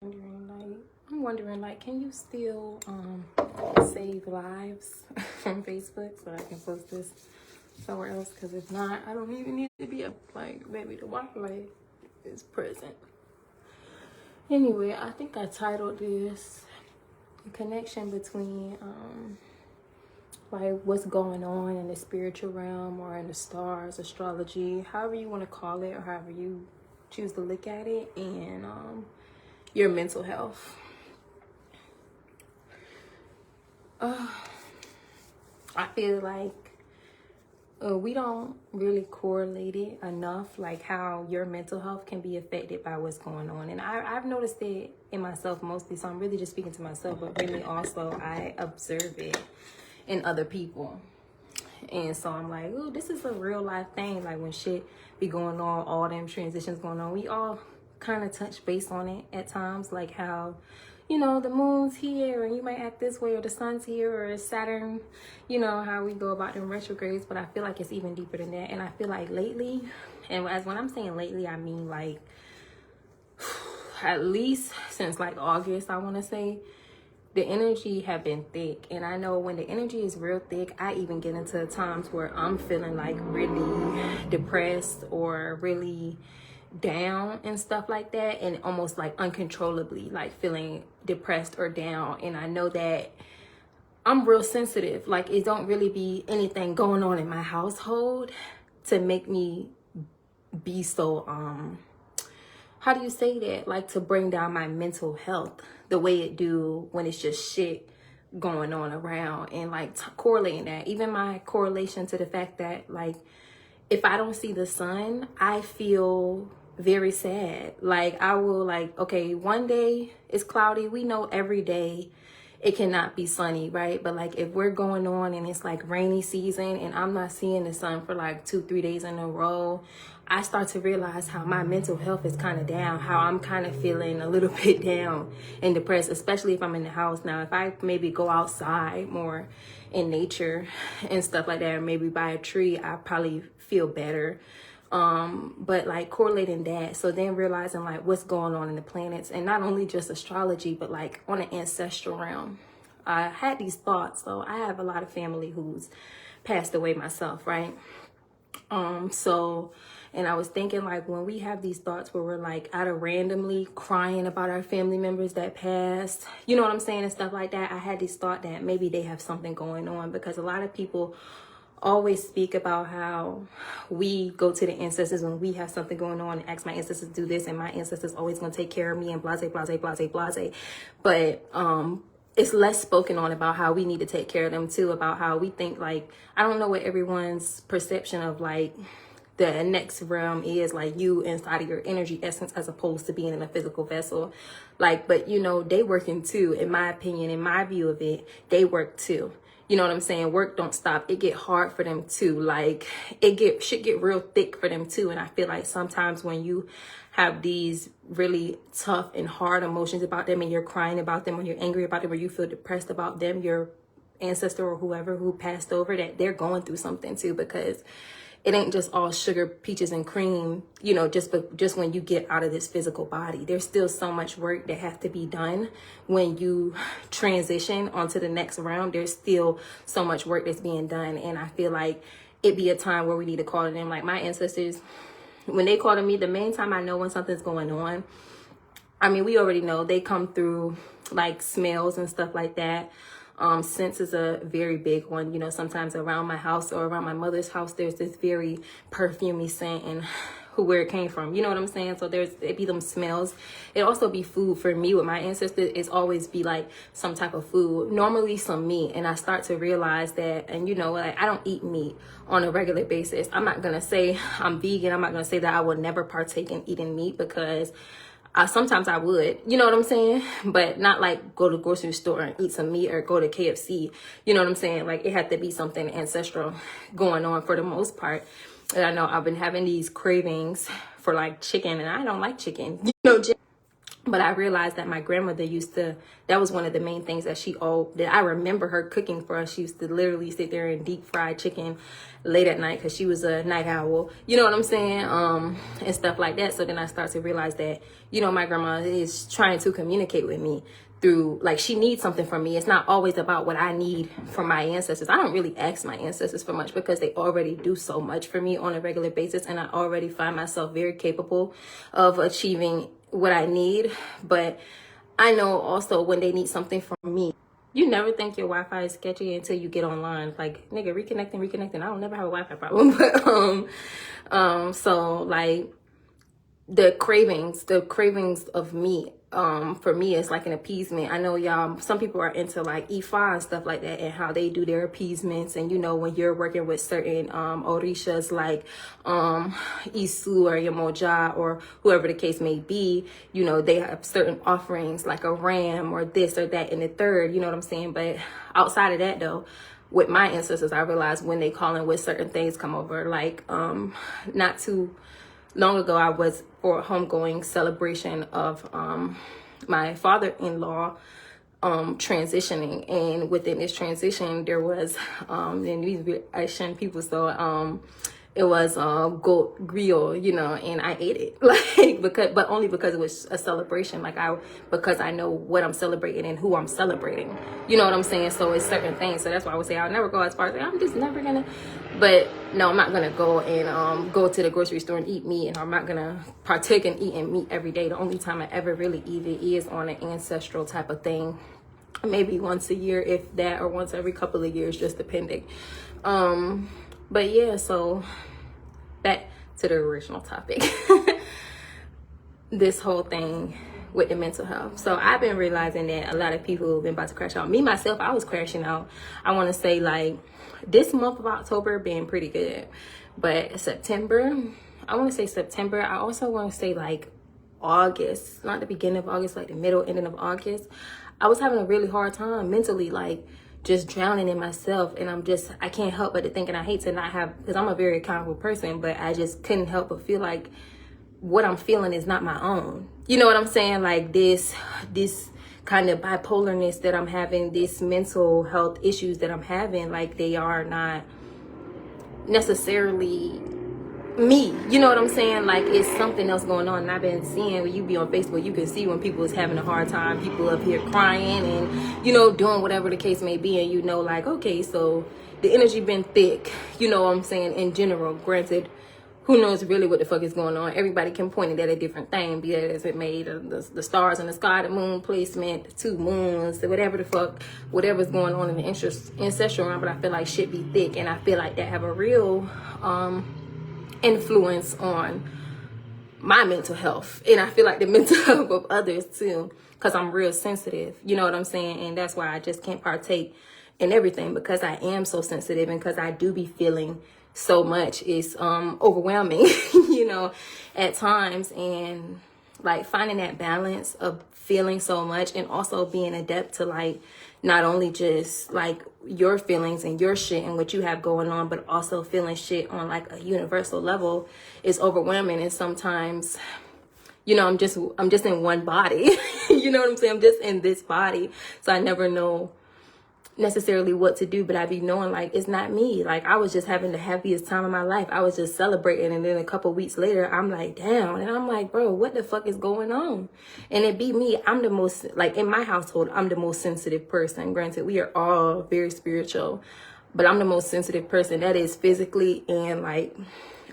I'm wondering, like, can you still save lives from Facebook so I can post this somewhere else? Because if not, I don't even need to be up, like, maybe the Wi-Fi is present. Anyway, I think I titled this the connection between like what's going on in the spiritual realm or in the stars, astrology, however you want to call it, or however you choose to look at it, and your mental health. I feel like we don't really correlate it enough, like how your mental health can be affected by what's going on. And I've noticed it in myself mostly, so I'm really just speaking to myself, but really also I observe it in other people. And so I'm like, ooh, this is a real life thing. Like when shit be going on, all them transitions going on, we all kind of touch base on it at times, like how, you know, the moon's here and you might act this way, or the sun's here, or Saturn, you know, how we go about them retrogrades. But I feel like it's even deeper than that. And I feel like lately, and as when I'm saying lately, I mean like at least since like August, I want to say, the energy have been thick. And I know when the energy is real thick, I even get into times where I'm feeling like really depressed or really down and stuff like that, and almost like uncontrollably like feeling depressed or down. And I know that I'm real sensitive. Like it don't really be anything going on in my household to make me be so how do you say that, like to bring down my mental health the way it do when it's just shit going on around. And like correlating that, even my correlation to the fact that like if I don't see the sun, I feel very sad. Like I will like, okay, one day it's cloudy. We know every day it cannot be sunny, right? But like if we're going on and it's like rainy season and I'm not seeing the sun for like 2-3 days in a row, I start to realize how my mental health is kind of down, how I'm kind of feeling a little bit down and depressed, especially if I'm in the house. Now, if I maybe go outside more in nature and stuff like that, or maybe by a tree, I probably feel better. But like correlating that, so then realizing like what's going on in the planets, and not only just astrology, but like on an ancestral realm. I had these thoughts. So I have a lot of family who's passed away myself, right? And I was thinking like when we have these thoughts where we're like out of randomly crying about our family members that passed, you know what I'm saying, and stuff like that, I had this thought that maybe they have something going on, because a lot of people always speak about how we go to the ancestors when we have something going on and ask my ancestors to do this, and my ancestors always gonna take care of me, and blase, blase, blase, blase. But it's less spoken on about how we need to take care of them too, about how we think like, I don't know what everyone's perception of like the next realm is, like you inside of your energy essence as opposed to being in a physical vessel. Like, but you know, they working too, in my opinion, in my view of it, they work too. You know what I'm saying? Work don't stop. It get hard for them too. Like shit get real thick for them too. And I feel like sometimes when you have these really tough and hard emotions about them, and you're crying about them, or you're angry about them, or you feel depressed about them, your ancestor or whoever who passed over, that they're going through something too, because it ain't just all sugar, peaches, and cream, you know, just when you get out of this physical body. There's still so much work that has to be done when you transition onto the next round. There's still so much work that's being done. And I feel like it be a time where we need to call to them. Like my ancestors, when they call to me, the main time I know when something's going on, I mean, we already know they come through like smells and stuff like that. Scent is a very big one. You know, sometimes around my house or around my mother's house, there's this very perfumey scent, and where it came from. You know what I'm saying? So it be them smells. It also be food. For me, with my ancestors, it's always be like some type of food, normally some meat. And I start to realize that, and you know, like I don't eat meat on a regular basis. I'm not gonna say I'm vegan. I'm not gonna say that I will never partake in eating meat, because sometimes I would, you know what I'm saying? But not like go to the grocery store and eat some meat, or go to KFC. You know what I'm saying? Like it had to be something ancestral going on for the most part. And I know I've been having these cravings for like chicken, and I don't like chicken. You know, But I realized that my grandmother used to, that was one of the main things that I remember her cooking for us. She used to literally sit there and deep fry chicken late at night because she was a night owl. You know what I'm saying? And stuff like that. So then I started to realize that, you know, my grandma is trying to communicate with me through, like, she needs something from me. It's not always about what I need from my ancestors. I don't really ask my ancestors for much because they already do so much for me on a regular basis. And I already find myself very capable of achieving what I need. But I know also when they need something from me. You never think your Wi-Fi is sketchy until you get online. Like, nigga, reconnecting. I don't never have a Wi-Fi problem. But so like the cravings of meat, for me, it's like an appeasement. I know y'all, some people are into like Ifa and stuff like that, and how they do their appeasements. And you know, when you're working with certain orishas like Isu or Yamoja or whoever the case may be, you know, they have certain offerings like a ram or this or that and the third, you know what I'm saying? But outside of that though, with my ancestors, I realized when they call in with certain things come over, like not too long ago, I was for a homegoing celebration of my father-in-law transitioning, and within this transition, there was and these Asian people, so it was goat griot, you know, and I ate it like but only because it was a celebration, because I know what I'm celebrating and who I'm celebrating, you know what I'm saying? So it's certain things. So that's why I would say I'll never go as far as I'm just never gonna. But no, I'm not gonna go and go to the grocery store and eat meat, and I'm not gonna partake in eating meat every day. The only time I ever really eat it is on an ancestral type of thing, maybe once a year, if that, or once every couple of years, just depending. But yeah, so back to the original topic. This whole thing with the mental health. So I've been realizing that a lot of people have been about to crash out. Me, myself, I was crashing out. I want to say like this month of October being pretty good. But September, I want to say September. I also want to say like August, not the beginning of August, like the middle, ending of August. I was having a really hard time mentally, like just drowning in myself. And I can't help but to think, and I hate to not have, because I'm a very accountable person, but I just couldn't help but feel like what I'm feeling is not my own. You know what I'm saying? Like this kind of bipolarness that I'm having, this mental health issues that I'm having, like they are not necessarily me, you know what I'm saying? Like it's something else going on. And I've been seeing, when you be on Facebook, you can see when people is having a hard time, people up here crying and, you know, doing whatever the case may be. And you know, like, okay, so the energy been thick, you know what I'm saying, in general. Granted, who knows really what the fuck is going on? Everybody can point it at a different thing, be that as it made the stars in the sky, the moon placement, the two moons, whatever the fuck, whatever's going on in the ancestral realm. But I feel like shit be thick, and I feel like that have a real influence on my mental health, and I feel like the mental health of others too, because I'm real sensitive, you know what I'm saying? And that's why I just can't partake in everything, because I am so sensitive, and because I do be feeling so much. It's overwhelming you know, at times. And like finding that balance of feeling so much and also being adept to like not only just like your feelings and your shit and what you have going on, but also feeling shit on like a universal level is overwhelming. And sometimes, you know, I'm just in one body you know what I'm saying? I'm just in this body, so I never know necessarily what to do. But I be knowing like it's not me. Like I was just having the happiest time of my life. I was just celebrating, and then a couple weeks later I'm like down, and I'm like, bro, what the fuck is going on? And it be me. I'm the most, like in my household, I'm the most sensitive person. Granted, we are all very spiritual, but I'm the most sensitive person, that is physically and like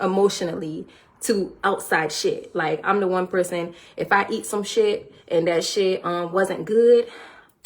emotionally, to outside shit. Like I'm the one person, if I eat some shit and that shit wasn't good,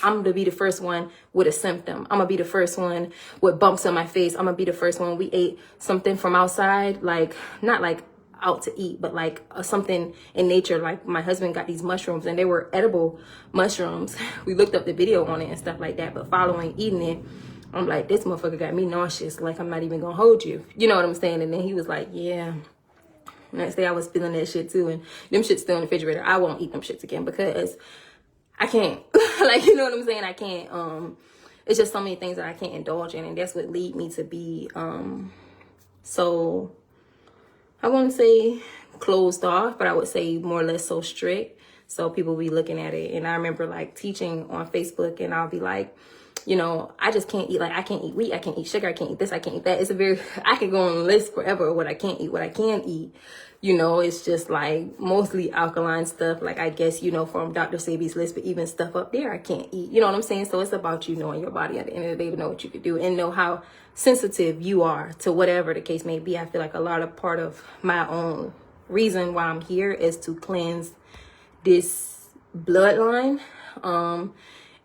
I'm gonna be the first one with a symptom. I'm gonna be the first one with bumps on my face. I'm gonna be the first one. We ate something from outside, like not like out to eat, but like something in nature. Like my husband got these mushrooms, and they were edible mushrooms. We looked up the video on it and stuff like that, but following eating it, I'm like, this motherfucker got me nauseous. Like I'm not even gonna hold you. You know what I'm saying? And then he was like, yeah. Next day I was feeling that shit too, and them shit's still in the refrigerator. I won't eat them shits again because I can't. Like, you know what I'm saying? I can't. It's just so many things that I can't indulge in, and that's what lead me to be so, I won't say closed off, but I would say more or less so strict. So people be looking at it. And I remember like teaching on Facebook, and I'll be like, you know, I just can't eat, like, I can't eat wheat, I can't eat sugar, I can't eat this, I can't eat that. It's a very, I could go on a list forever of what I can't eat, what I can eat. You know, it's just like mostly alkaline stuff, like I guess, you know, from Dr. Sebi's list, but even stuff up there I can't eat. You know what I'm saying? So it's about you knowing your body at the end of the day to know what you can do and know how sensitive you are to whatever the case may be. I feel like a lot of part of my own reason why I'm here is to cleanse this bloodline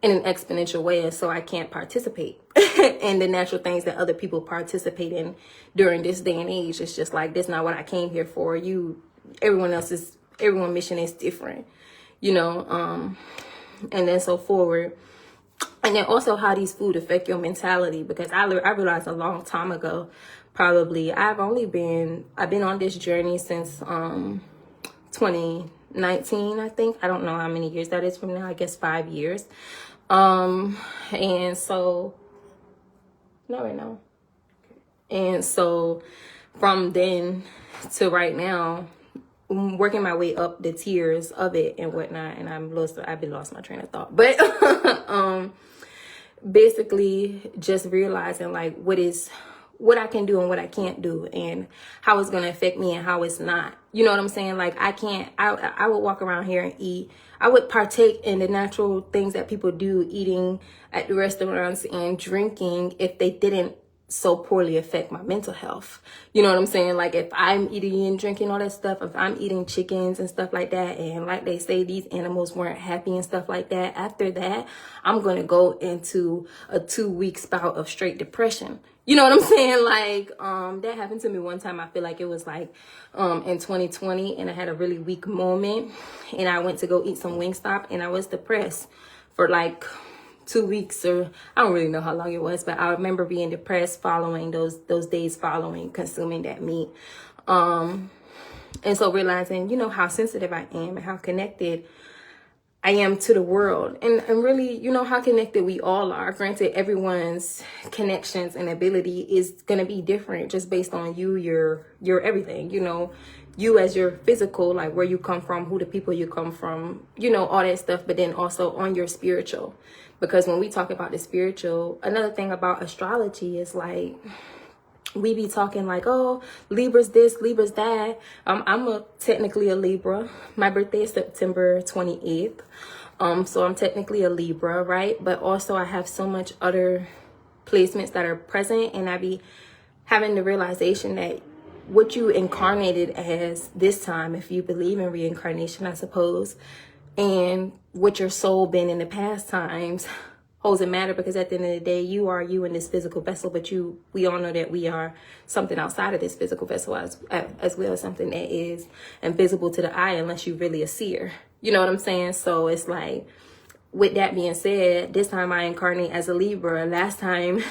in an exponential way, and so I can't participate in the natural things that other people participate in during this day and age. It's just like, this not what I came here for. Everyone's mission is different, you know, and then so forward. And then also how these food affect your mentality, because I realized a long time ago, probably, I've been on this journey since 2019, I think. I don't know how many years that is from now. I guess 5 years. And so, not right now. And so from then to right now, I'm working my way up the tiers of it and whatnot. And I've lost my train of thought, but, basically just realizing like what I can do and what I can't do, and how it's going to affect me and how it's not. You know what I'm saying? Like, I would walk around here and eat. I would partake in the natural things that people do, eating at the restaurants and drinking, if they didn't so poorly affect my mental health. You know what I'm saying? Like, if I'm eating and drinking all that stuff, if I'm eating chickens and stuff like that, and like they say, these animals weren't happy and stuff like that, after that, I'm going to go into a 2-week spout of straight depression. You know what I'm saying? Like, that happened to me one time. I feel like it was like, in 2020, and I had a really weak moment, and I went to go eat some Wingstop, and I was depressed for like 2 weeks, or I don't really know how long it was, but I remember being depressed following those days following consuming that meat. And so realizing, you know, how sensitive I am and how connected I am to the world, and really, you know, how connected we all are. Granted, everyone's connections and ability is going to be different just based on your everything, you know, you as your physical, like where you come from, who the people you come from, you know, all that stuff, but then also on your spiritual. Because when we talk about the spiritual, another thing about astrology is like, we be talking like, oh, Libra's this, Libra's that. I'm technically a Libra. My birthday is September 28th. So I'm technically a Libra, right? But also I have so much other placements that are present, and I be having the realization that what you incarnated as this time, if you believe in reincarnation, I suppose, and what your soul been in the past times holds a matter, because at the end of the day, you are you in this physical vessel, but we all know that we are something outside of this physical vessel as well, something that is invisible to the eye unless you really a seer. You know what I'm saying? So it's like, with that being said, this time I incarnate as a Libra. Last time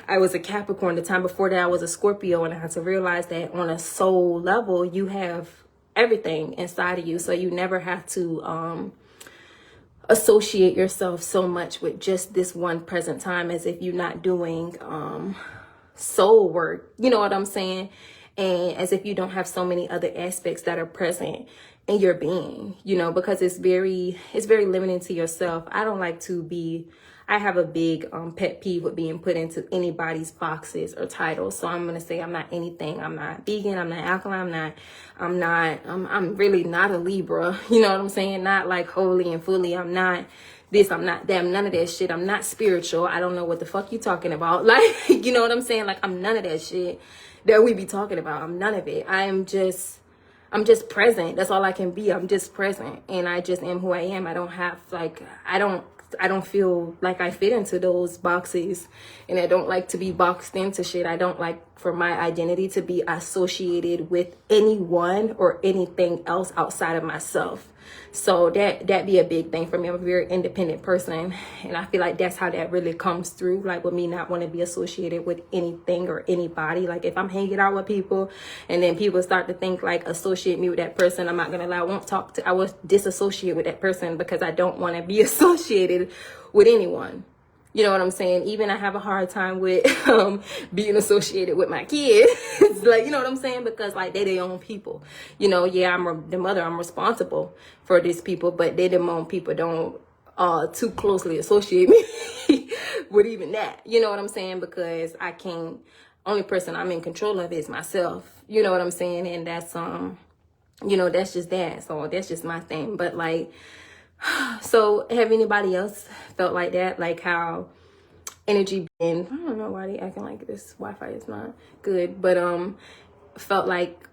I was a Capricorn. The time before that I was a Scorpio, and I had to realize that on a soul level, you have everything inside of you. So you never have to associate yourself so much with just this one present time, as if you're not doing soul work. You know what I'm saying? And as if you don't have so many other aspects that are present in your being, you know, because it's very limiting to yourself. I have a big pet peeve with being put into anybody's boxes or titles. So I'm going to say I'm not anything. I'm not vegan. I'm not alkaline. I'm really not a Libra. You know what I'm saying? Not like wholly and fully. I'm not this, I'm not that, I'm none of that shit. I'm not spiritual. I don't know what the fuck you talking about. Like, you know what I'm saying? Like, I'm none of that shit that we be talking about. I'm none of it. I'm just present. That's all I can be. I'm just present, and I just am who I am. I don't have I don't feel like I fit into those boxes, and I don't like to be boxed into shit. I don't like for my identity to be associated with anyone or anything else outside of myself. So that be a big thing for me. I'm a very independent person, and I feel like that's how that really comes through, like with me not want to be associated with anything or anybody. Like if I'm hanging out with people and then people start to think like associate me with that person, I'm not gonna lie, I will disassociate with that person because I don't want to be associated with anyone. You know what I'm saying? Even I have a hard time with being associated with my kids. Like, you know what I'm saying? Because like they their own people. You know, yeah, the mother, I'm responsible for these people, but they their own people. Don't too closely associate me with even that. You know what I'm saying? Because I can't, only person I'm in control of is myself. You know what I'm saying? And that's you know, that's just that. So that's just my thing. But like, so have anybody else felt like that? Like how energy been, I don't know why they acting like this Wi-Fi is not good, but felt like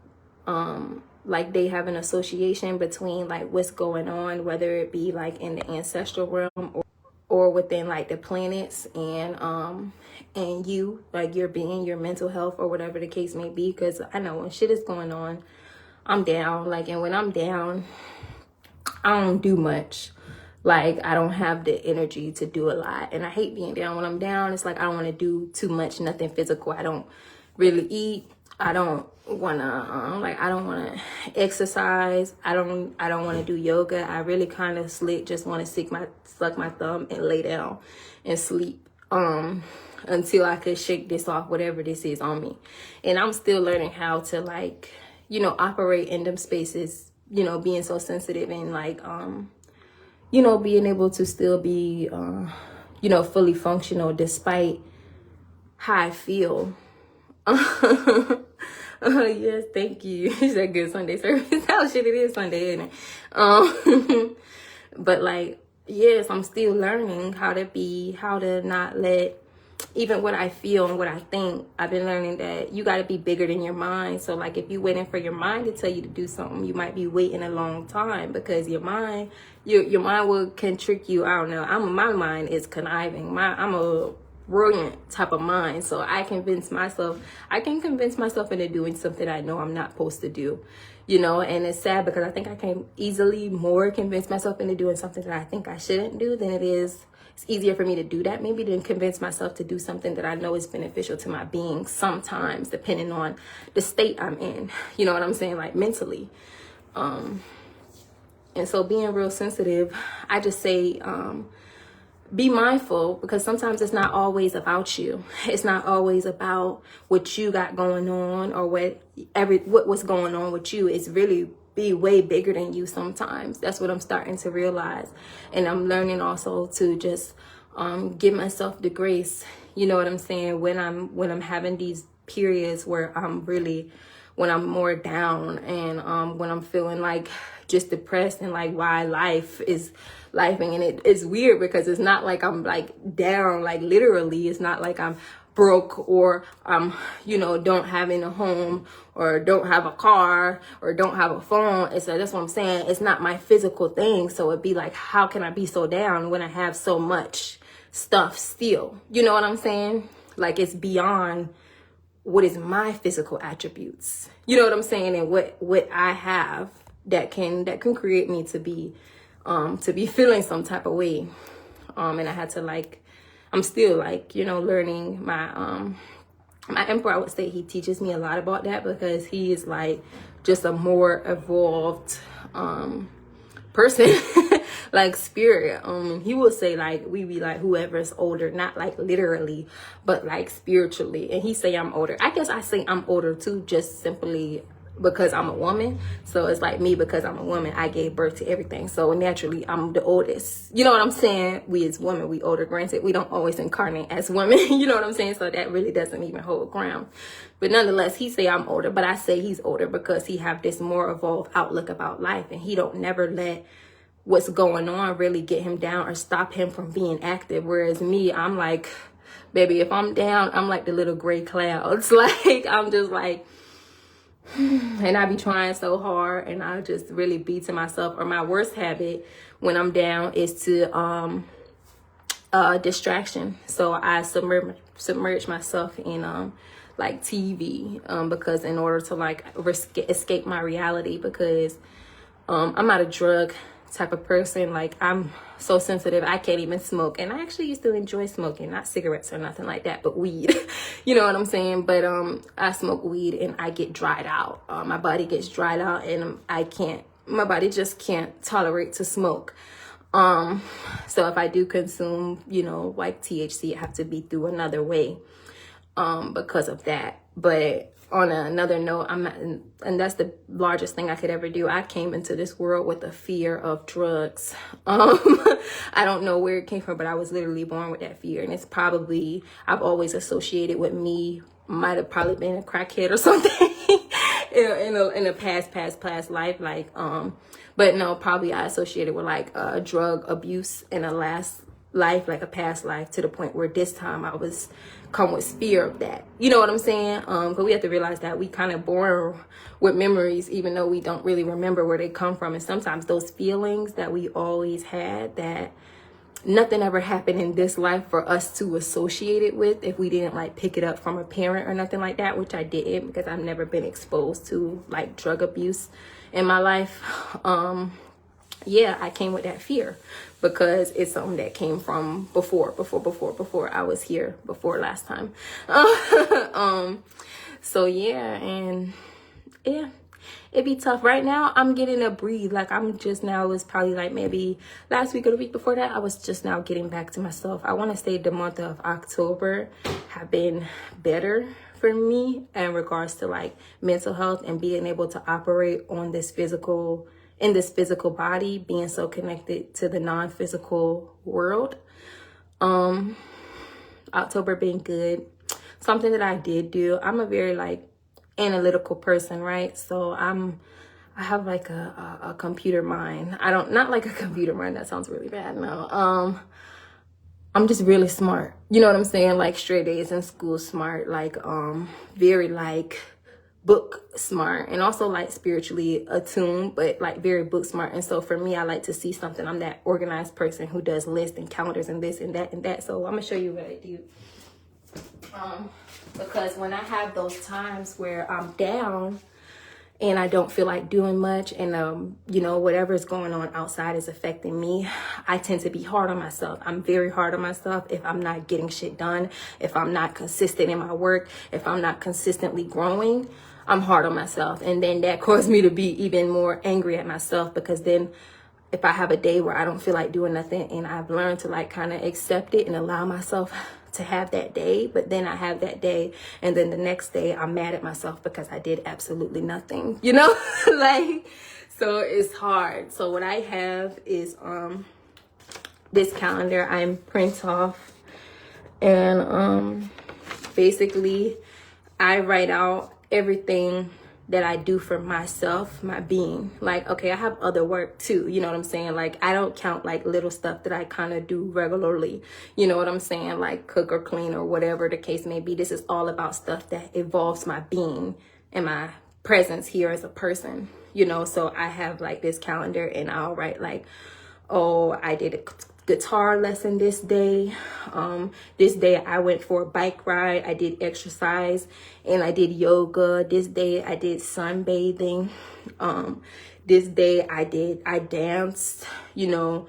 they have an association between like what's going on, whether it be like in the ancestral realm or within like the planets and you, like your being, your mental health, or whatever the case may be. Because I know when shit is going on, I'm down. Like, and when I'm down, I don't do much. Like, I don't have the energy to do a lot. And I hate being down. When I'm down, it's like I don't want to do too much, nothing physical. I don't really eat. I don't want to, I don't want to exercise. I don't want to do yoga. I really kind of just want to suck my thumb and lay down and sleep until I could shake this off, whatever this is on me. And I'm still learning how to, like, you know, operate in them spaces, you know, being so sensitive and like, you know, being able to still be, you know, fully functional despite how I feel. Yes, thank you. It's a good Sunday service. Oh shit, it is Sunday, isn't it? But like, yes, I'm still learning how to not let, even what I feel and what I think, I've been learning that you got to be bigger than your mind. So like, if you're waiting for your mind to tell you to do something, you might be waiting a long time, because your mind can trick you. I don't know. My mind is conniving. I'm a brilliant type of mind. So I can convince myself into doing something I know I'm not supposed to do, you know. And it's sad because I think I can easily more convince myself into doing something that I think I shouldn't do than it's easier for me to do that maybe than convince myself to do something that I know is beneficial to my being sometimes, depending on the state I'm in, you know what I'm saying, like mentally. And so being real sensitive, I just say, be mindful, because sometimes it's not always about you. It's not always about what you got going on or what's going on with you. It's really be way bigger than you sometimes. That's what I'm starting to realize. And I'm learning also to just give myself the grace, you know what I'm saying, when I'm having these periods where when I'm more down and when I'm feeling like just depressed and like why life is lifing. And it's weird because it's not like I'm like down, like literally. It's not like I'm broke or you know, don't have a home or don't have a car or don't have a phone. It's that's what I'm saying. It's not my physical thing. So it'd be like, how can I be so down when I have so much stuff still? You know what I'm saying? Like, it's beyond what is my physical attributes. You know what I'm saying? And what I have that can create me to be feeling some type of way. And I had to, like, I'm still, like, you know, learning my emperor. I would say he teaches me a lot about that, because he is like just a more evolved person, like spirit. He will say like we be like whoever's older, not like literally, but like spiritually. And he say I'm older. I guess I say I'm older too, just simply because I'm a woman. So it's like me, because I'm a woman, I gave birth to everything. So naturally I'm the oldest. You know what I'm saying? We as women, we older. Granted, we don't always incarnate as women. You know what I'm saying? So that really doesn't even hold ground. But nonetheless, he say I'm older, but I say he's older because he have this more evolved outlook about life, and he don't never let what's going on really get him down or stop him from being active. Whereas me, I'm like, baby, if I'm down, I'm like the little gray clouds. Like, I'm just like, and I be trying so hard, and I just really be to myself. Or my worst habit when I'm down is to distraction. So I submerge myself in like TV, because in order to like escape my reality, because I'm not a drug type of person. Like, I'm so sensitive, I can't even smoke. And I actually used to enjoy smoking, not cigarettes or nothing like that, but weed. You know what I'm saying? But I smoke weed and I get dried out. My body gets dried out, and my body just can't tolerate to smoke. So if I do consume, you know, like THC, it have to be through another way, because of that. But on another note, I'm not, and that's the largest thing I could ever do. I came into this world with a fear of drugs. I don't know where it came from, but I was literally born with that fear. And it's probably, I've always associated with me, might have probably been a crackhead or something in a past life. Like, but no, probably I associated with like drug abuse in a last life, like a past life, to the point where this time I was come with fear of that. You know what I'm saying? But we have to realize that we kind of born with memories, even though we don't really remember where they come from. And sometimes those feelings that we always had, that nothing ever happened in this life for us to associate it with, if we didn't like pick it up from a parent or nothing like that, which I didn't, because I've never been exposed to like drug abuse in my life. Yeah, I came with that fear because it's something that came from before I was here, before last time. So yeah, and yeah, it'd be tough. Right now, I'm getting a breathe. Like I'm just now, it was probably like maybe last week or the week before that, I was just now getting back to myself. I want to say the month of October have been better for me in regards to like mental health and being able to operate on this physical, in this physical body, being so connected to the non-physical world. October being good. Something that I did do, I'm a very like analytical person, right? So I have like a computer mind. Not like a computer mind, that sounds really bad. No. I'm just really smart. You know what I'm saying? Like straight A's in school smart, like very like book smart, and also like spiritually attuned, but like very book smart. And so for me, I like to see something. I'm that organized person who does lists and calendars and this and that and that. So I'm gonna show you what I do. Because when I have those times where I'm down and I don't feel like doing much, and you know, whatever's going on outside is affecting me, I tend to be hard on myself. I'm very hard on myself if I'm not getting shit done, if I'm not consistent in my work, if I'm not consistently growing. I'm hard on myself, and then that caused me to be even more angry at myself, because then if I have a day where I don't feel like doing nothing, and I've learned to like kind of accept it and allow myself to have that day, but then I have that day and then the next day I'm mad at myself because I did absolutely nothing, you know? Like, so it's hard. So what I have is this calendar I print off, and basically I write out everything that I do for myself, my being. Like, okay, I have other work too, you know what I'm saying? Like, I don't count like little stuff that I kind of do regularly, you know what I'm saying? Like cook or clean or whatever the case may be. This is all about stuff that involves my being and my presence here as a person, you know? So I have like this calendar, and I'll write like, oh, I did a guitar lesson this day. This day I went for a bike ride. I did exercise and I did yoga. This day I did sunbathing. This day I danced, you know,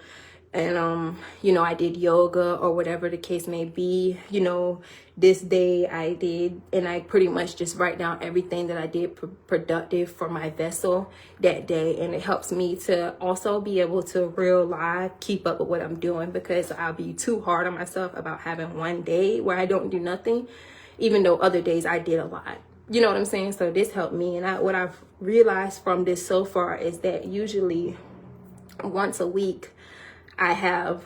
and you know, I did yoga or whatever the case may be. You know, this day I did, and I pretty much just write down everything that I did productive for my vessel that day. And it helps me to also be able to real life keep up with what I'm doing, because I'll be too hard on myself about having one day where I don't do nothing, even though other days I did a lot. You know what I'm saying? So this helped me. And what I've realized from this so far is that usually once a week I have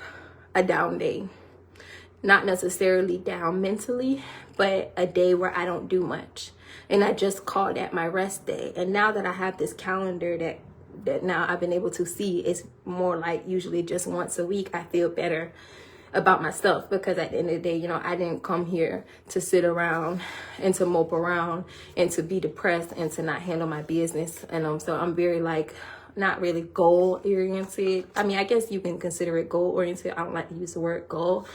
a down day. Not necessarily down mentally, but a day where I don't do much. And I just call that my rest day. And now that I have this calendar that now I've been able to see, it's more like usually just once a week, I feel better about myself, because at the end of the day, you know, I didn't come here to sit around and to mope around and to be depressed and to not handle my business. And so I'm very like, not really goal oriented. I mean, I guess you can consider it goal oriented. I don't like to use the word goal,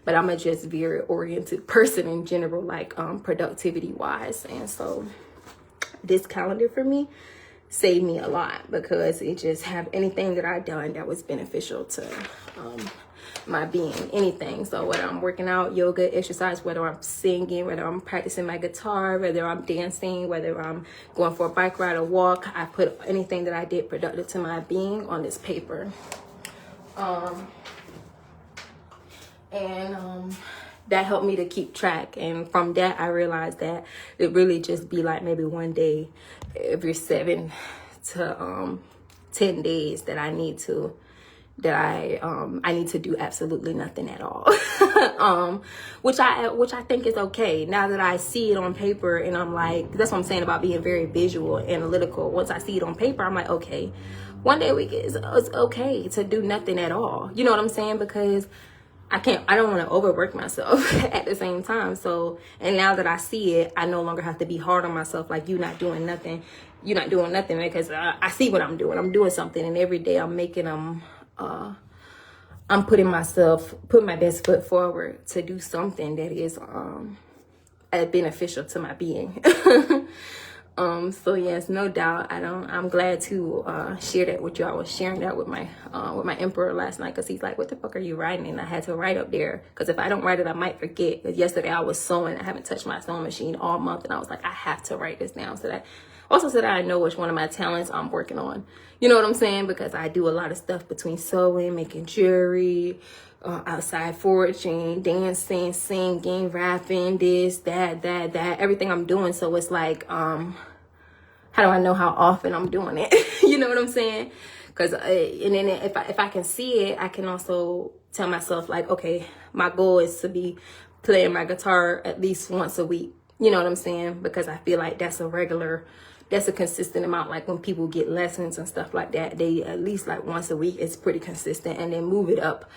but I'm a just very oriented person in general, like productivity wise. And so this calendar for me saved me a lot, because it just have anything that I done that was beneficial to my being, anything. So whether I'm working out, yoga, exercise, whether I'm singing, whether I'm practicing my guitar, whether I'm dancing, whether I'm going for a bike ride or walk, I put anything that I did productive to my being on this paper. And that helped me to keep track. And from that, I realized that it really just be like maybe one day every 7 to 10 days that I need to do absolutely nothing at all. Which I think is okay. Now that I see it on paper, and I'm like, that's what I'm saying about being very visual, analytical. Once I see it on paper, I'm like, okay, one day a week is it's okay to do nothing at all. You know what I'm saying? Because I don't want to overwork myself at the same time. So, and now that I see it, I no longer have to be hard on myself. Like, you're not doing nothing, because I see what I'm doing. I'm doing something, and every day I'm making I'm putting my best foot forward to do something that is beneficial to my being. So yes, no doubt, I'm glad to share that with you. I was sharing that with my emperor last night, because he's like, what the fuck are you writing? And I had to write up there, because if I don't write it, I might forget. Because yesterday I was sewing. I haven't touched my sewing machine all month, and I was like, I have to write this down so that I know which one of my talents I'm working on. You know what I'm saying? Because I do a lot of stuff between sewing, making jewelry, outside foraging, dancing, singing, rapping, this, that, everything I'm doing. So it's like, how do I know how often I'm doing it? You know what I'm saying? Because and then if I can see it, I can also tell myself, like, okay, my goal is to be playing my guitar at least once a week. You know what I'm saying? Because I feel like that's a consistent amount. Like, when people get lessons and stuff like that, they at least like once a week. It's pretty consistent, and then move it up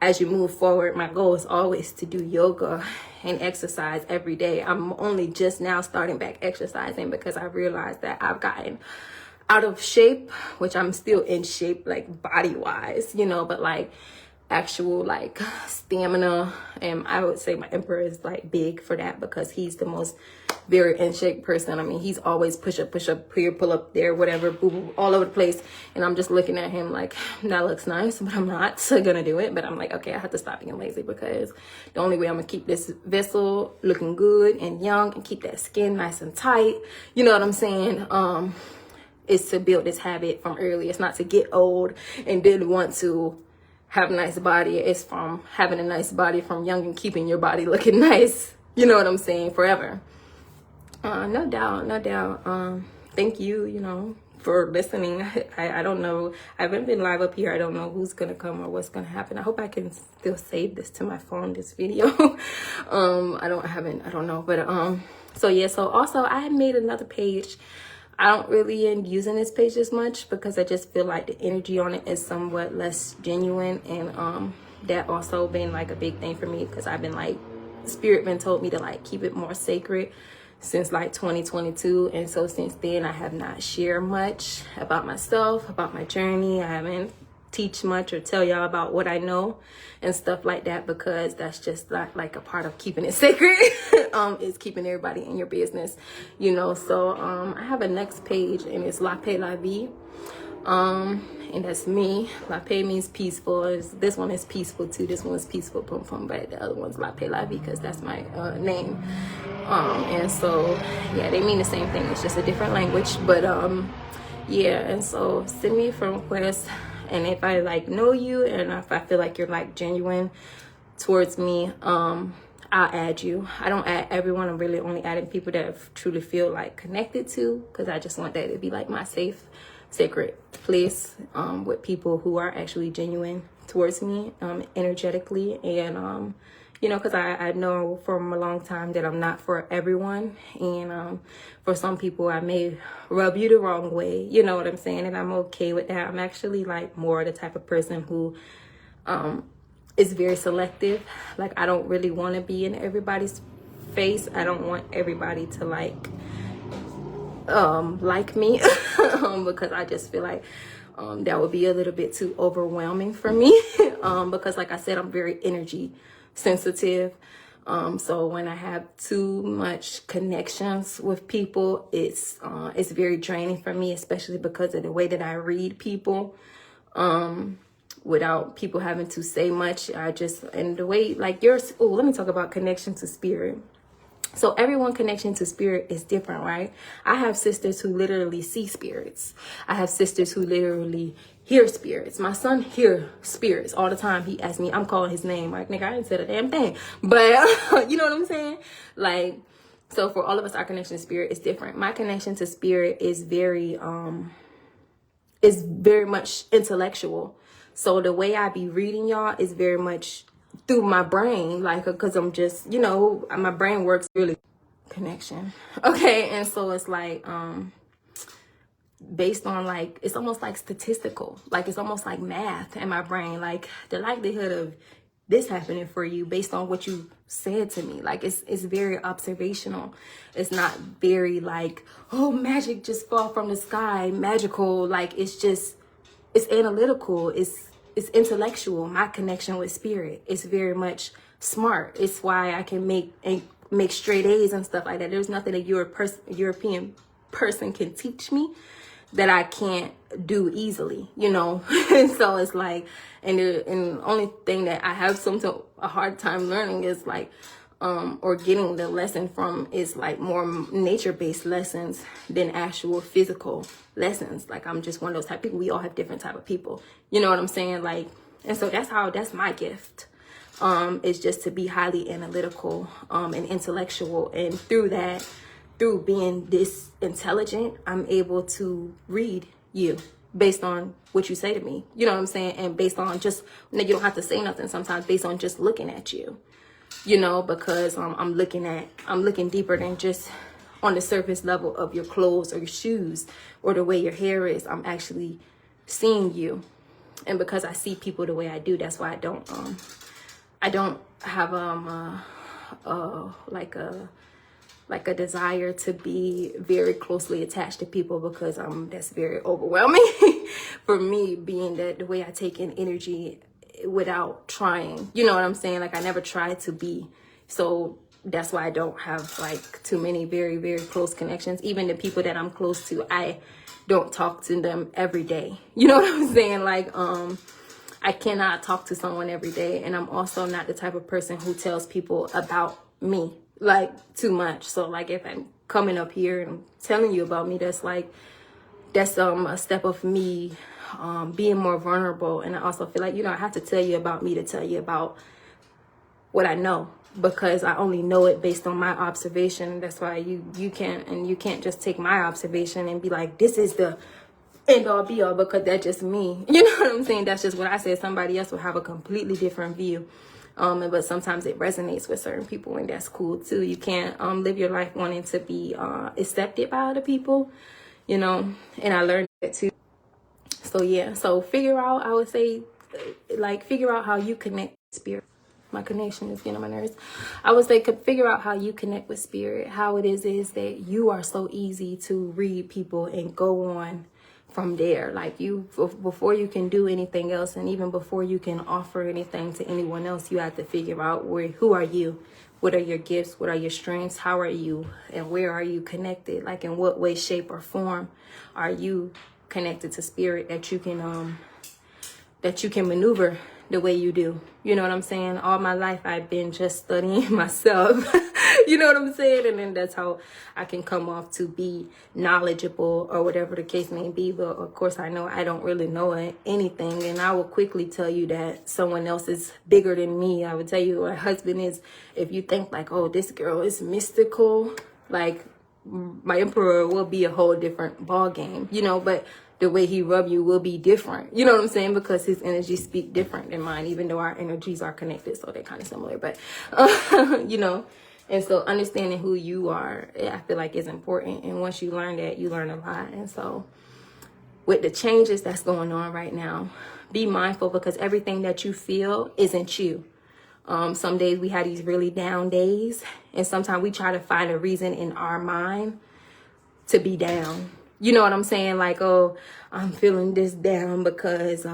as you move forward. My goal is always to do yoga and exercise every day. I'm only just now starting back exercising, because I realized that I've gotten out of shape, which I'm still in shape, like body wise, but like actual like stamina. And I would say my emperor is like big for that, because he's the most very in shape person. I mean, he's always push up here, pull up there, whatever, boo boo, all over the place. And I'm just looking at him like, that looks nice, but I'm not gonna do it. But I'm like, okay, I have to stop being lazy, because the only way I'm gonna keep this vessel looking good and young and keep that skin nice and tight, you know what I'm saying, is to build this habit from early. It's not to get old and then want to have a nice body. It's from having a nice body from young and keeping your body looking nice, you know what I'm saying, forever. No doubt. Thank you, for listening. I don't know. I haven't been live up here. I don't know who's going to come or what's going to happen. I hope I can still save this to my phone, this video. I don't know. But, so yeah, so also I had made another page. I don't really end using this page as much, because I just feel like the energy on it is somewhat less genuine. And, that also been like a big thing for me, because I've been like, spirit been told me to like keep it more sacred since like 2022. And so since then, I have not shared much about myself, about my journey. I haven't teach much or tell y'all about what I know and stuff like that, because that's just not like a part of keeping it sacred. Is keeping everybody in your business, so I have a next page, and it's La Paix La Vie, and that's me. La Paix means peaceful. This one is peaceful too. This one is peaceful, pum pum, but the other one's La Paix La Vie, because that's my name. And so yeah, they mean the same thing. It's just a different language, but yeah. And so send me a friend request, and if I like know you, and if I feel like you're like genuine towards me, I'll add you. I don't add everyone. I'm really only adding people that I truly feel like connected to, because I just want that to be like my safe, sacred place, with people who are actually genuine towards me, energetically. And because I know from a long time that I'm not for everyone, and for some people I may rub you the wrong way, you know what I'm saying, and I'm okay with that. I'm actually like more the type of person who is very selective. Like, I don't really want to be in everybody's face. I don't want everybody to like me because I just feel like that would be a little bit too overwhelming for me. Because like I said, I'm very energy sensitive. So when I have too much connections with people, it's very draining for me, especially because of the way that I read people. Without people having to say much, and the way like yours. Oh, let me talk about connection to spirit. So everyone connection to spirit is different, right? I have sisters who literally see spirits. I have sisters who literally hear spirits. My son hear spirits all the time. He asks me, I'm calling his name. Like, nigga, I ain't said a damn thing. But you know what I'm saying? Like, so for all of us, our connection to spirit is different. My connection to spirit is very much intellectual. So the way I be reading y'all is very much through my brain, like, because I'm just, you know, my brain works really connection. Okay, and so it's like based on, like, it's almost like statistical, like it's almost like math in my brain, like the likelihood of this happening for you based on what you said to me. Like it's very observational. It's not very like, oh, magic just fall from the sky, magical. Like it's analytical, it's intellectual. My connection with spirit is very much smart. It's why I can make straight A's and stuff like that. There's nothing a European person can teach me that I can't do easily, you know. So it's like, and the only thing that I have a hard time learning is like, or getting the lesson from is like more nature-based lessons than actual physical lessons. Like I'm just one of those type of people. We all have different type of people, you know what I'm saying? Like, and so that's my gift. Is just to be highly analytical, and intellectual, and through being this intelligent, I'm able to read you based on what you say to me. You know what I'm saying? And based on just, you don't have to say nothing sometimes, based on just looking at you, you know, because I'm looking deeper than just on the surface level of your clothes or your shoes or the way your hair is. I'm actually seeing you. And because I see people the way I do, that's why I don't have like a desire to be very closely attached to people, because that's very overwhelming for me, being that the way I take in energy without trying, you know what I'm saying? Like I never tried to be. So that's why I don't have like too many very, very close connections. Even the people that I'm close to, I don't talk to them every day. You know what I'm saying? Like, I cannot talk to someone every day. And I'm also not the type of person who tells people about me like too much. So like if I'm coming up here and I'm telling you about me, that's a step of me being more vulnerable. And I also feel like, I have to tell you about me to tell you about what I know, because I only know it based on my observation. That's why you can't just take my observation and be like, this is the end all be all, because that's just me. You know what I'm saying? That's just what I said. Somebody else will have a completely different view. But sometimes it resonates with certain people, and that's cool too. You can't live your life wanting to be accepted by other people, and I learned that too. So yeah, so figure out how you connect with spirit. My connection is getting on my nerves. I would say figure out how you connect with spirit. How it is that you are so easy to read people and go on from there. Like before you can do anything else, and even before you can offer anything to anyone else, you have to figure out who are you, what are your gifts, what are your strengths, how are you, and where are you connected? Like in what way, shape, or form are you connected to spirit that you can maneuver the way you do? You know what I'm saying? All my life I've been just studying myself. You know what I'm saying? And then that's how I can come off to be knowledgeable or whatever the case may be. But of course I know I don't really know anything, and I will quickly tell you that someone else is bigger than me. I would tell you my husband is. If you think like, oh, this girl is mystical, like my emperor will be a whole different ball game, but the way he rub you will be different. You know what I'm saying? Because his energies speak different than mine, even though our energies are connected. So they're kind of similar, but, and so understanding who you are, I feel like is important. And once you learn that, you learn a lot. And so with the changes that's going on right now, be mindful, because everything that you feel isn't you. Some days we have these really down days, and sometimes we try to find a reason in our mind to be down. You know what I'm saying? Like, oh, I'm feeling this down because,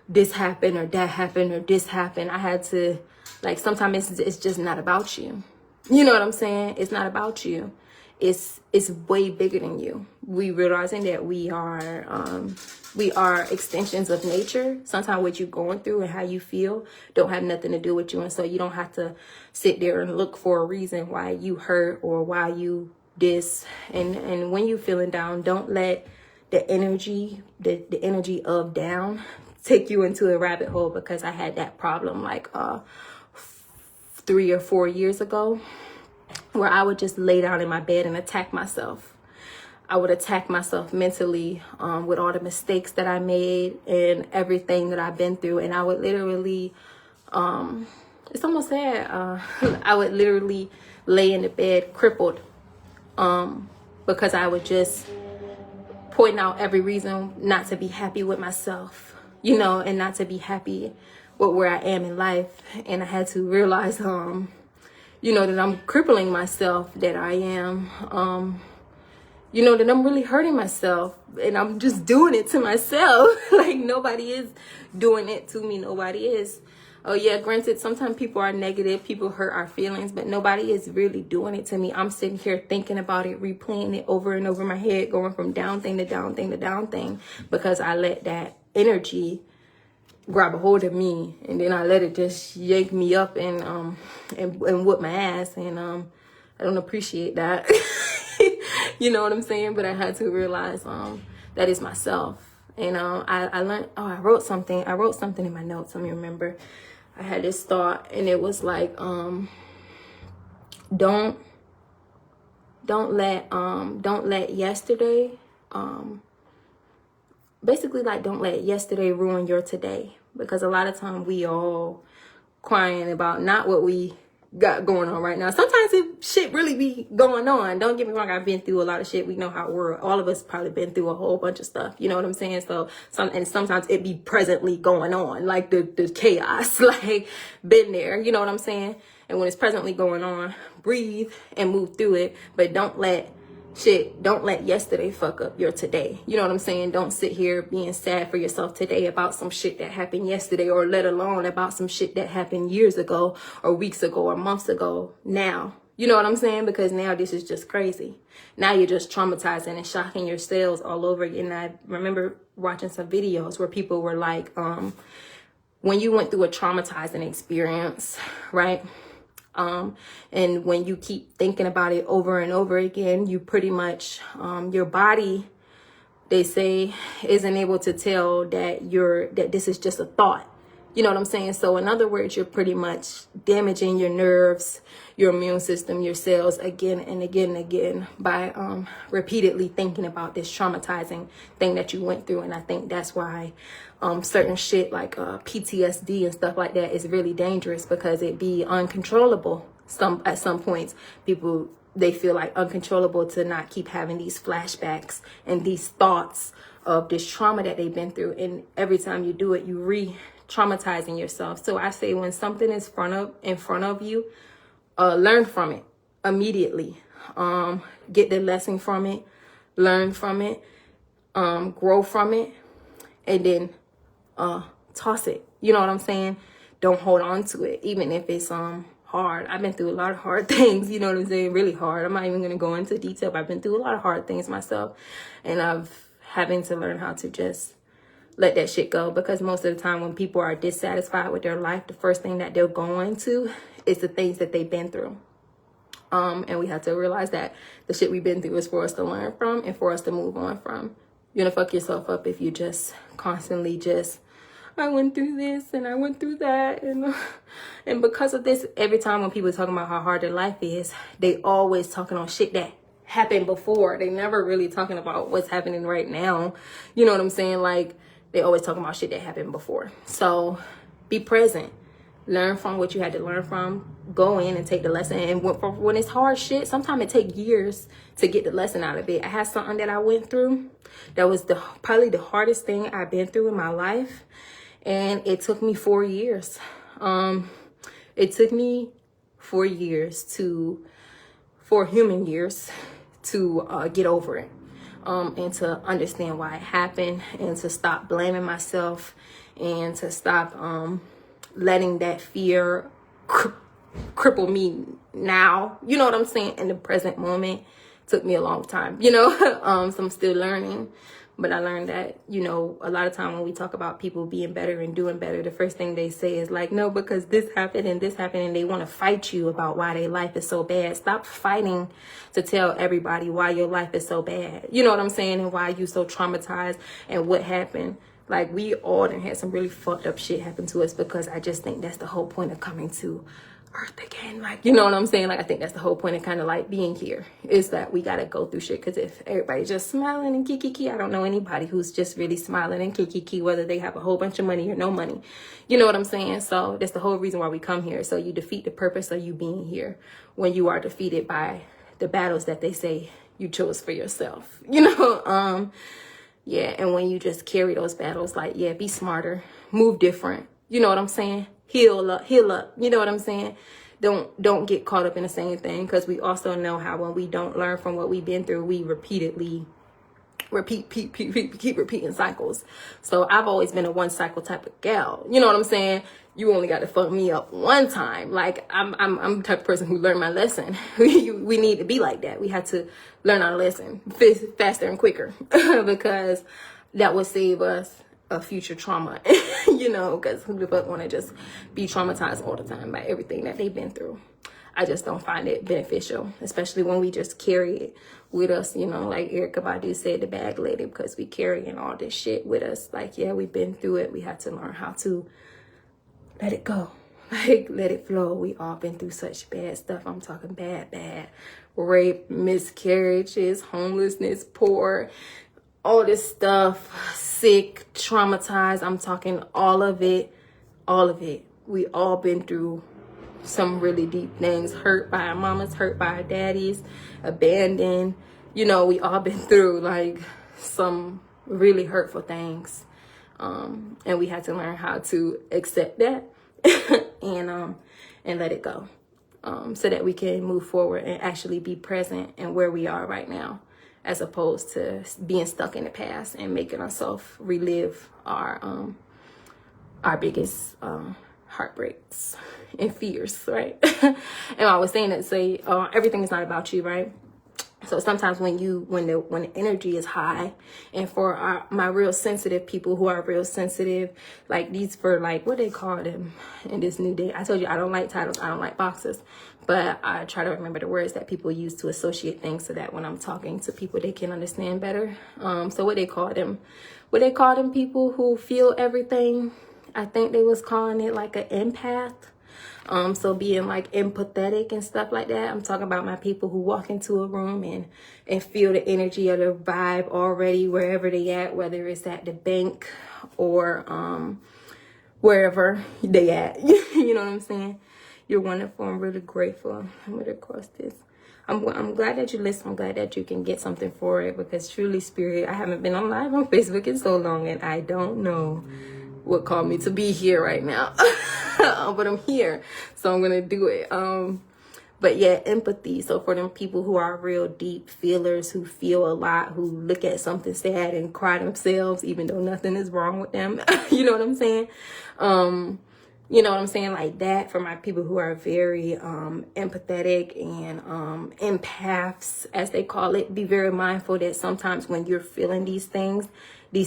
this happened or that happened or this happened. I had to, like, sometimes it's just not about you. You know what I'm saying? It's not about you. It's way bigger than you. We realizing that we are extensions of nature. Sometimes what you're going through and how you feel don't have nothing to do with you. And so you don't have to sit there and look for a reason why you hurt or why you this. And when you feeling down, don't let the energy, the energy of down, take you into a rabbit hole, because I had that problem like 3 or 4 years ago, where I would just lay down in my bed and attack myself. I would attack myself mentally with all the mistakes that I made and everything that I've been through. And I would literally, it's almost sad, I would literally lay in the bed crippled because I would just point out every reason not to be happy with myself, you know, and not to be happy with where I am in life. And I had to realize, you know, that I'm crippling myself, that I am, you know, that I'm really hurting myself, and I'm just doing it to myself. Like, nobody is doing it to me. Nobody is. Oh yeah, granted, sometimes people are negative, people hurt our feelings, but nobody is really doing it to me. I'm sitting here thinking about it, replaying it over and over in my head, going from down thing to down thing to down thing, because I let that energy grab a hold of me, and then I let it just yank me up and whip my ass, and I don't appreciate that. You know what I'm saying? But I had to realize that is myself. And I learned, I wrote something in my notes. Let me remember. I had this thought, and it was like, don't let yesterday, basically, like, don't let yesterday ruin your today. Because a lot of time we all crying about not what we got going on right now. Sometimes it shit really be going on. Don't get me wrong, I've been through a lot of shit. We know how all of us probably been through a whole bunch of stuff. You know what I'm saying? So sometimes it be presently going on, like the chaos, like, been there. You know what I'm saying? And when it's presently going on, breathe and move through it. But don't let yesterday fuck up your today. You know what I'm saying? Don't sit here being sad for yourself today about some shit that happened yesterday, or let alone about some shit that happened years ago or weeks ago or months ago now. You know what I'm saying? Because now this is just crazy. Now you're just traumatizing and shocking your cells all over again. I remember watching some videos where people were like, when you went through a traumatizing experience, right? And when you keep thinking about it over and over again, you pretty much, your body, they say, isn't able to tell that this is just a thought. You know what I'm saying? So in other words, you're pretty much damaging your nerves, your immune system, your cells again and again and again by repeatedly thinking about this traumatizing thing that you went through. And I think that's why certain shit like PTSD and stuff like that is really dangerous, because it be uncontrollable. At some points, people, they feel like uncontrollable to not keep having these flashbacks and these thoughts of this trauma that they've been through. And every time you do it, you re-traumatizing yourself. So I say, when something is in front of you, learn from it immediately. Get the lesson from it, learn from it, grow from it, and then toss it. You know what I'm saying? Don't hold on to it, even if it's hard. I've been through a lot of hard things, you know what I'm saying? Really hard. I'm not even going to go into detail, but I've been through a lot of hard things myself, and I've having to learn how to just let that shit go. Because most of the time when people are dissatisfied with their life, the first thing that they're going to is the things that they've been through. And we have to realize that the shit we've been through is for us to learn from and for us to move on from. You're gonna fuck yourself up if you just constantly I went through this and I went through that, and because of this, every time when people talking about how hard their life is, they always talking on shit that happened before. They never really talking about what's happening right now. You know what I'm saying? Like, they always talking about shit that happened before. So be present. Learn from what you had to learn from. Go in and take the lesson. And when it's hard shit, sometimes it takes years to get the lesson out of it. I had something that I went through that was probably the hardest thing I've been through in my life. And it took me 4 years. It took me 4 years 4 human years to get over it. And to understand why it happened, and to stop blaming myself, and to stop letting that fear cripple me now. You know what I'm saying? In the present moment. Took me a long time, you know. So I'm still learning. But I learned that, you know, a lot of time when we talk about people being better and doing better, the first thing they say is like, no, because this happened and this happened, and they want to fight you about why their life is so bad. Stop fighting to tell everybody why your life is so bad. You know what I'm saying? And why you so traumatized and what happened. Like, we all done had some really fucked up shit happen to us, because I just think that's the whole point of coming to Earth again. Like, you know what I'm saying? Like, I think that's the whole point of kind of like being here, is that we got to go through shit. Because if everybody's just smiling and kiki, I don't know anybody who's just really smiling and kiki, whether they have a whole bunch of money or no money. You know what I'm saying? So that's the whole reason why we come here. So you defeat the purpose of you being here when you are defeated by the battles that they say you chose for yourself. You know, yeah, and when you just carry those battles, like, yeah, be smarter, move different. You know what I'm saying? Heal up, you know what I'm saying? Don't get caught up in the same thing, because we also know how when we don't learn from what we've been through, we repeatedly keep repeating cycles. So I've always been a one cycle type of gal. You know what I'm saying? You only got to fuck me up one time. Like, I'm the type of person who learned my lesson. We need to be like that. We had to learn our lesson faster and quicker, because that would save us a future trauma. You know, because who the fuck want to just be traumatized all the time by everything that they've been through? I just don't find it beneficial, especially when we just carry it with us, you know, like Erykah Badu said, the bag lady, because we carrying all this shit with us. Like, yeah, we've been through it. We have to learn how to let it go, like, let it flow. We all been through such bad stuff. I'm talking bad, rape, miscarriages, homelessness, poor, all this stuff, sick, traumatized. I'm talking all of it. We all been through some really deep things, hurt by our mamas, hurt by our daddies, abandoned. You know, we all been through like some really hurtful things. And we had to learn how to accept that and let it go. So that we can move forward and actually be present in where we are right now, as opposed to being stuck in the past and making ourselves relive our biggest heartbreaks and fears, right? And I was saying that, say, everything is not about you, right? So sometimes when the energy is high, and for my real sensitive people who are real sensitive, like these, for like, what they call them in this new day. I told you I don't like titles, I don't like boxes, but I try to remember the words that people use to associate things, so that when I'm talking to people, they can understand better. So what they call them people who feel everything. I think they was calling it like an empath. So being like empathetic and stuff like that. I'm talking about my people who walk into a room and feel the energy of the vibe already, wherever they at, whether it's at the bank or wherever they at. You know what I'm saying? You're wonderful. I'm really grateful. I'm gonna cross this. I'm glad that you listen. I'm glad that you can get something for it, because truly, Spirit, I haven't been on live on Facebook in so long, and I don't know what called me to be here right now. But I'm here, so I'm gonna do it. But yeah, empathy. So for them people who are real deep feelers, who feel a lot, who look at something sad and cry themselves, even though nothing is wrong with them. You know what I'm saying? You know what I'm saying? Like that, for my people who are very empathetic and empaths, as they call it. Be very mindful that sometimes when you're feeling these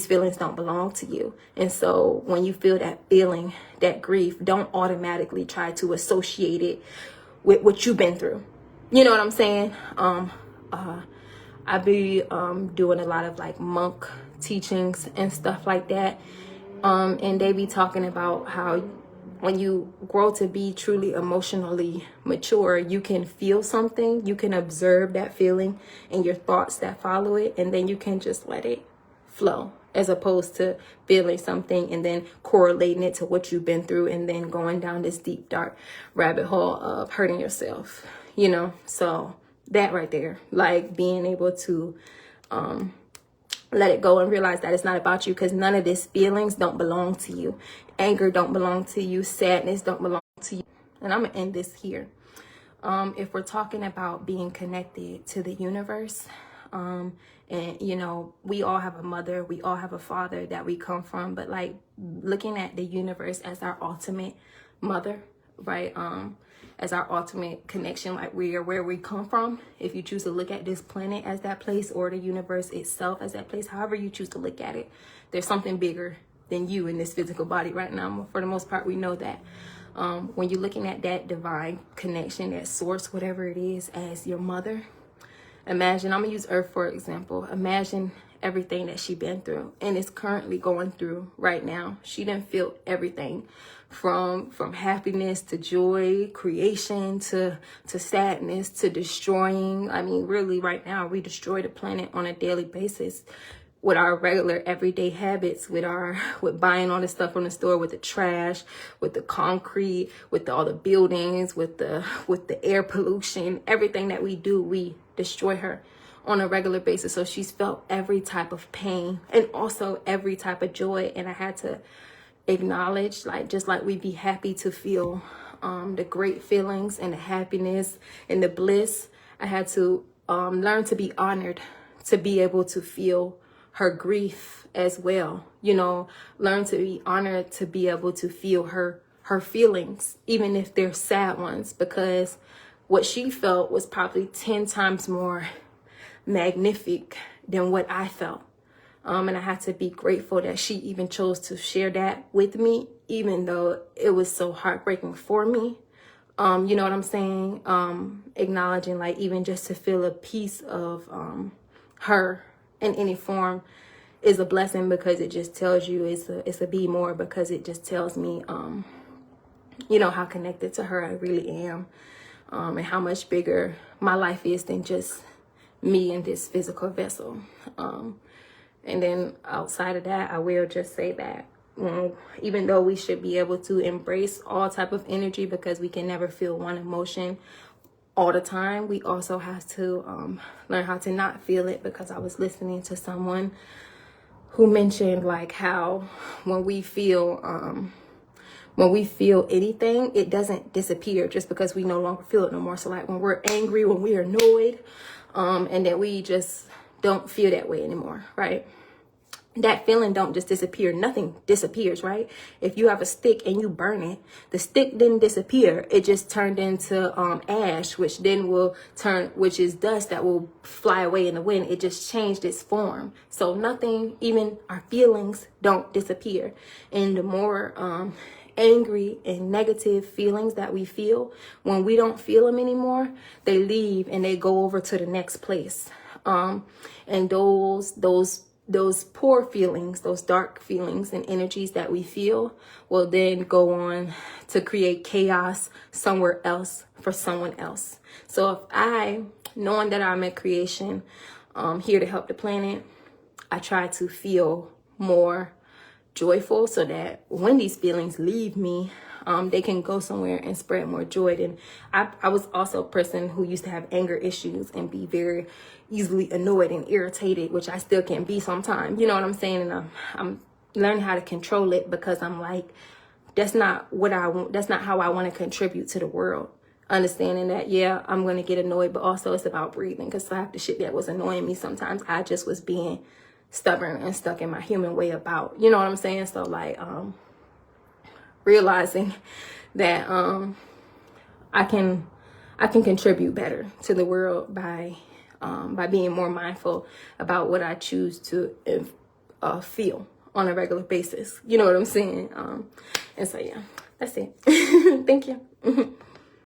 feelings don't belong to you. And so when you feel that feeling, that grief, don't automatically try to associate it with what you've been through. You know what I'm saying? I be doing a lot of like monk teachings and stuff like that. And they be talking about how when you grow to be truly emotionally mature, you can feel something, you can observe that feeling and your thoughts that follow it, and then you can just let it flow, as opposed to feeling something and then correlating it to what you've been through and then going down this deep, dark rabbit hole of hurting yourself, you know? So that right there, like being able to let it go and realize that it's not about you, because none of these feelings don't belong to you. Anger don't belong to you. Sadness don't belong to you. And I'm gonna end this here. If we're talking about being connected to the universe, and you know, we all have a mother, we all have a father that we come from, but like looking at the universe as our ultimate mother, right? as our ultimate connection, like we are where we come from. If you choose to look at this planet as that place, or the universe itself as that place, however you choose to look at it, there's something bigger than you in this physical body right now. For the most part, we know that. When you're looking at that divine connection, that source, whatever it is, as your mother, imagine, I'm gonna use Earth for example. Imagine everything that she been through and is currently going through right now. She didn't feel everything from happiness to joy, creation to sadness to destroying. I mean, really right now we destroy the planet on a daily basis with our regular everyday habits, with buying all the stuff from the store, with the trash, with the concrete, with all the buildings, with the air pollution, everything that we do, we destroy her on a regular basis. So she's felt every type of pain and also every type of joy. And I had to acknowledge, like, just like we'd be happy to feel the great feelings and the happiness and the bliss, I had to learn to be honored to be able to feel her grief as well. You know, learn to be honored to be able to feel her feelings, even if they're sad ones, because what she felt was probably 10 times more magnific than what I felt. And I had to be grateful that she even chose to share that with me, even though it was so heartbreaking for me. You know what I'm saying? Acknowledging, like, even just to feel a piece of her in any form is a blessing, because it just tells you it's a be more, because it just tells me, you know, how connected to her I really am, and how much bigger my life is than just me in this physical vessel. And then outside of that, I will just say that even though we should be able to embrace all type of energy, because we can never feel one emotion all the time, we also have to learn how to not feel it. Because I was listening to someone who mentioned, like, how when we feel anything, it doesn't disappear just because we no longer feel it no more. So like when we're angry, when we're annoyed, and then we just don't feel that way anymore, right? That feeling don't just disappear. Nothing disappears, right? If you have a stick and you burn it, the stick didn't disappear. It just turned into ash, which is dust that will fly away in the wind. It just changed its form. So nothing, even our feelings, don't disappear. And the more angry and negative feelings that we feel, when we don't feel them anymore, they leave and they go over to the next place. And those poor feelings, those dark feelings and energies that we feel will then go on to create chaos somewhere else for someone else. So if knowing that I'm a creation, here to help the planet, I try to feel more joyful, so that when these feelings leave me, they can go somewhere and spread more joy. And I was also a person who used to have anger issues and be very easily annoyed and irritated, which I still can be sometimes. You know what I'm saying? And I'm learning how to control it, because I'm like, that's not what I want. That's not how I want to contribute to the world. Understanding that, yeah, I'm going to get annoyed, but also it's about breathing, because half the shit that was annoying me sometimes, I just was being stubborn and stuck in my human way about, you know what I'm saying? So like, realizing that I can contribute better to the world by being more mindful about what I choose to feel on a regular basis. You know what I'm saying? And so yeah, that's it. Thank you.